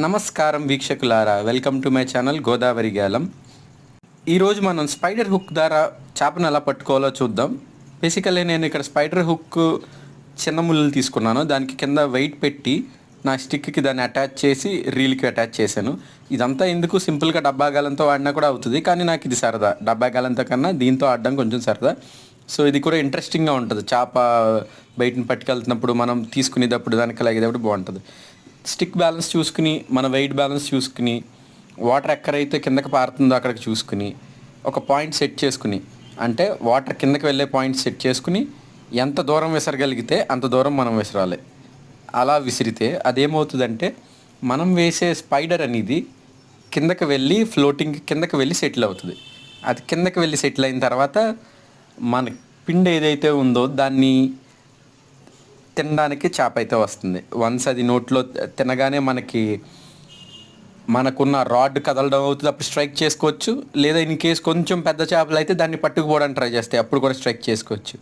నమస్కారం వీక్షకులారా, welcome to my channel Godavari Galam. ఈరోజు మనం స్పైడర్ హుక్ ద్వారా చేపను ఎలా పట్టుకోవాలో చూద్దాం. బేసికల్లీ నేను ఇక్కడ స్పైడర్ హుక్ చిన్న ముళ్ళు తీసుకున్నాను. దానికి కింద వెయిట్ పెట్టి నా స్టిక్కి దాన్ని అటాచ్ చేసి రీల్కి అటాచ్ చేశాను. ఇదంతా ఎందుకు, సింపుల్గా డబ్బా గాలంతో ఆడినా కూడా అవుతుంది, కానీ నాకు ఇది సరదా. డబ్బా గాలంతో కన్నా దీంతో ఆడడం కొంచెం సరదా. సో ఇది కూడా ఇంట్రెస్టింగ్గా ఉంటుంది. చేప బయటని పట్టుకెళ్తున్నప్పుడు మనం తీసుకునేటప్పుడు దానికి లాగేటప్పుడు బాగుంటుంది. స్టిక్ బ్యాలెన్స్ చూసుకుని, మన వెయిట్ బ్యాలెన్స్ చూసుకుని, వాటర్ ఎక్కడైతే కిందకి పారుతుందో అక్కడికి చూసుకుని ఒక పాయింట్ సెట్ చేసుకుని, అంటే వాటర్ కిందకి వెళ్ళే పాయింట్ సెట్ చేసుకుని ఎంత దూరం విసరగలిగితే అంత దూరం మనం విసరాలి. అలా విసిరితే అదేమవుతుందంటే మనం వేసే స్పైడర్ అనేది కిందకి వెళ్ళి ఫ్లోటింగ్ కిందకి వెళ్ళి సెటిల్ అవుతుంది. అది కిందకి వెళ్ళి సెటిల్ అయిన తర్వాత మన పిండి ఏదైతే ఉందో దాన్ని తినడానికి చేప అయితే వస్తుంది. వన్స్ అది నోట్లో తినగానే మనకున్న రాడ్ కదలడం అవుతుంది, అప్పుడు స్ట్రైక్ చేసుకోవచ్చు. లేదా ఇన్ కేస్ కొంచెం పెద్ద చేపలు అయితే దాన్ని పట్టుకుపోవడానికి ట్రై చేస్తాయి, అప్పుడు కూడా స్ట్రైక్ చేసుకోవచ్చు.